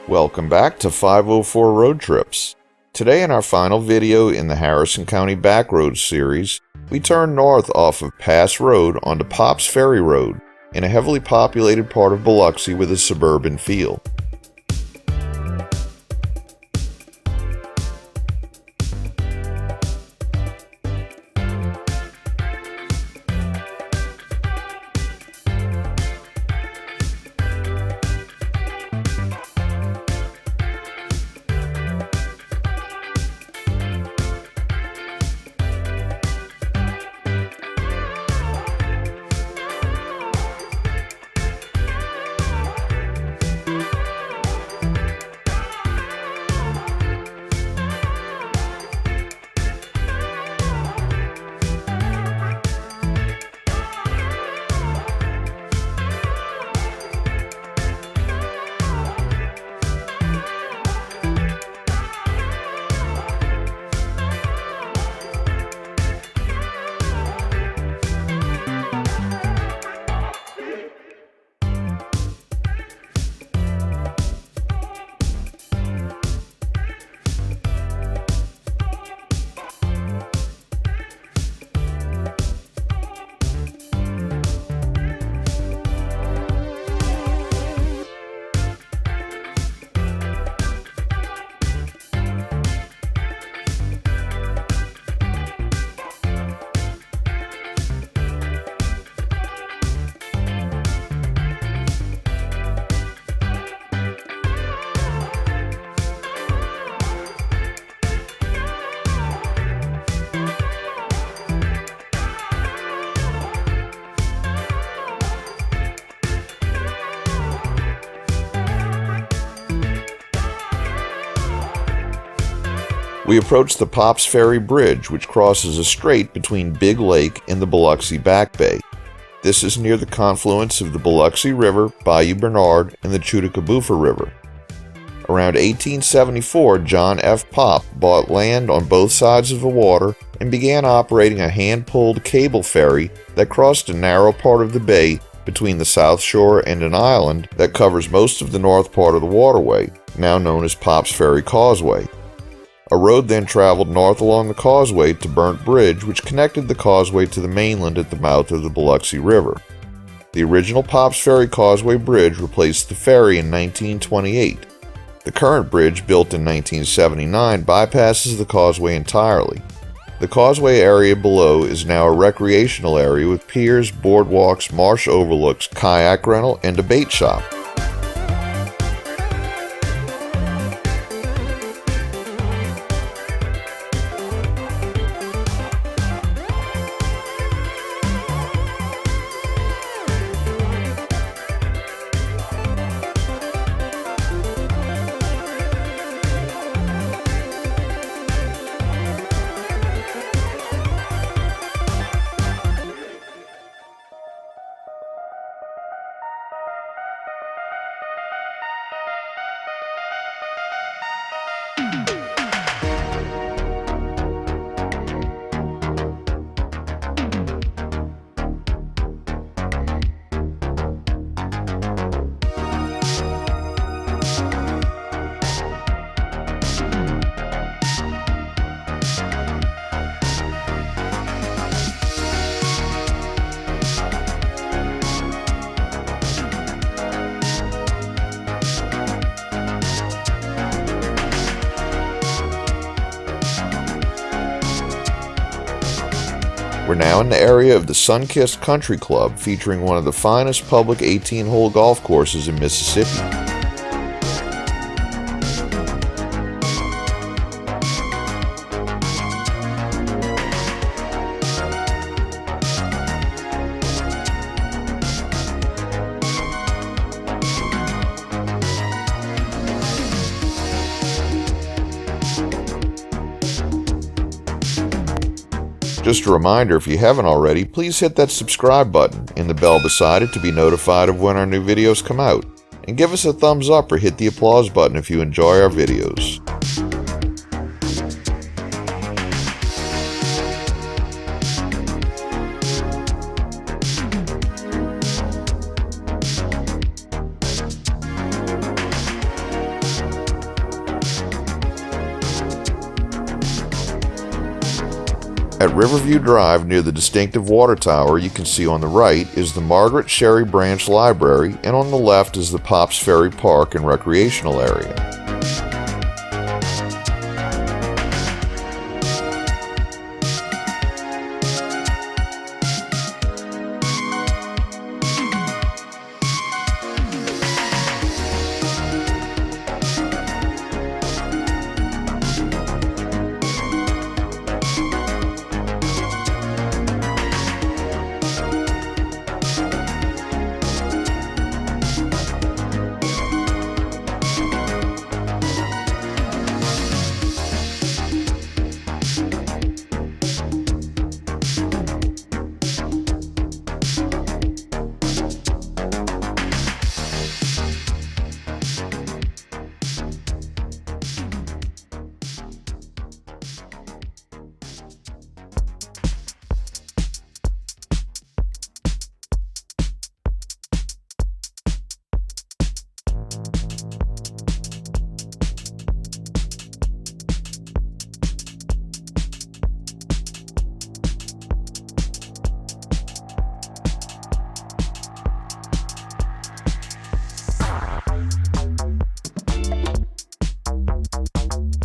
Welcome back to 504 Road Trips. Today in our final video in the Harrison County Backroads series, we turn north off of Pass Road onto Pops Ferry Road in a heavily populated part of Biloxi with a suburban feel. We approach the Pops Ferry Bridge, which crosses a strait between Big Lake and the Biloxi Back Bay. This is near the confluence of the Biloxi River, Bayou Bernard, and the Chuticaboofa River. Around 1874, John F. Pop bought land on both sides of the water and began operating a hand-pulled cable ferry that crossed a narrow part of the bay between the South Shore and an island that covers most of the north part of the waterway, now known as Pops Ferry Causeway. A road then traveled north along the causeway to Burnt Bridge, which connected the causeway to the mainland at the mouth of the Biloxi River. The original Pops Ferry Causeway Bridge replaced the ferry in 1928. The current bridge, built in 1979, bypasses the causeway entirely. The causeway area below is now a recreational area with piers, boardwalks, marsh overlooks, kayak rental, and a bait shop. We're now in the area of the Sunkist Country Club, featuring one of the finest public 18-hole golf courses in Mississippi. Just a reminder, if you haven't already, please hit that subscribe button and the bell beside it to be notified of when our new videos come out. And give us a thumbs up or hit the applause button if you enjoy our videos. At Riverview Drive near the distinctive water tower you can see on the right is the Margaret Sherry Branch Library, and on the left is the Pops Ferry Park and Recreational Area.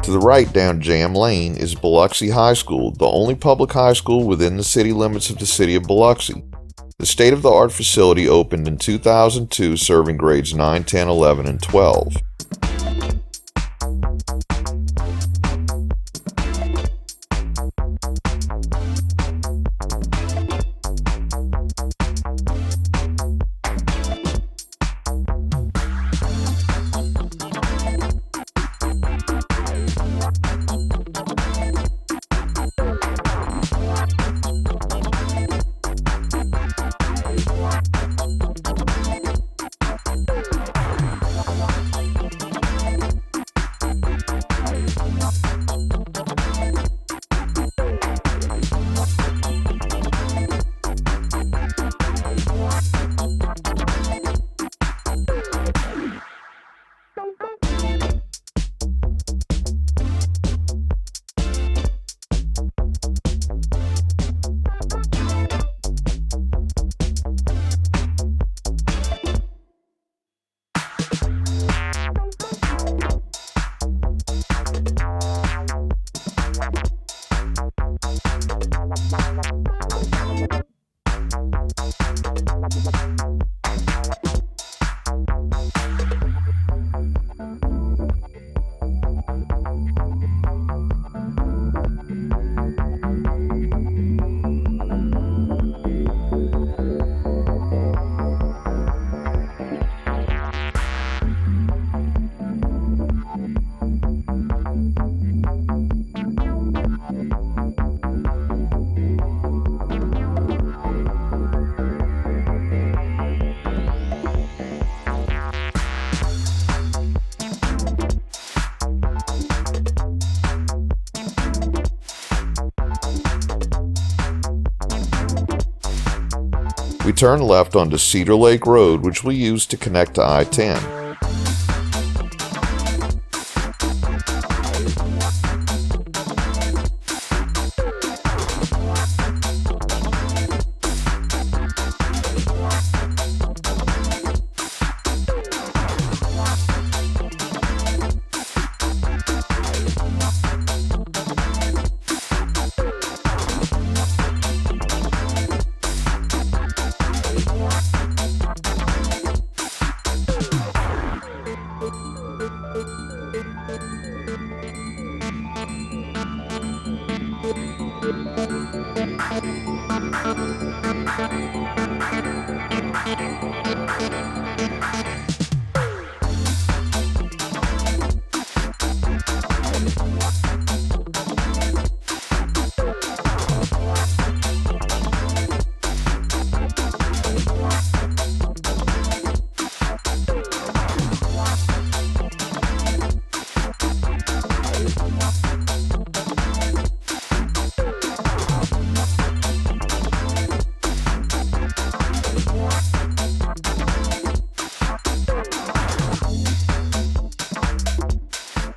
To the right down Jam Lane is Biloxi High School, the only public high school within the city limits of the city of Biloxi. The state-of-the-art facility opened in 2002, serving grades 9, 10, 11, and 12. We turn left onto Cedar Lake Road, which we use to connect to I-10.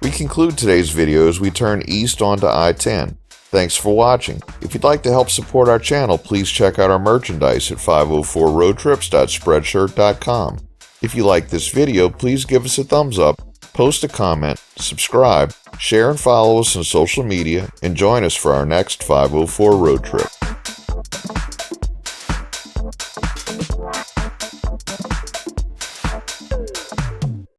We conclude today's video as we turn east onto I-10. Thanks for watching. If you'd like to help support our channel, please check out our merchandise at 504roadtrips.spreadshirt.com. If you like this video, please give us a thumbs up, post a comment, subscribe, share and follow us on social media, and join us for our next 504 Road Trip.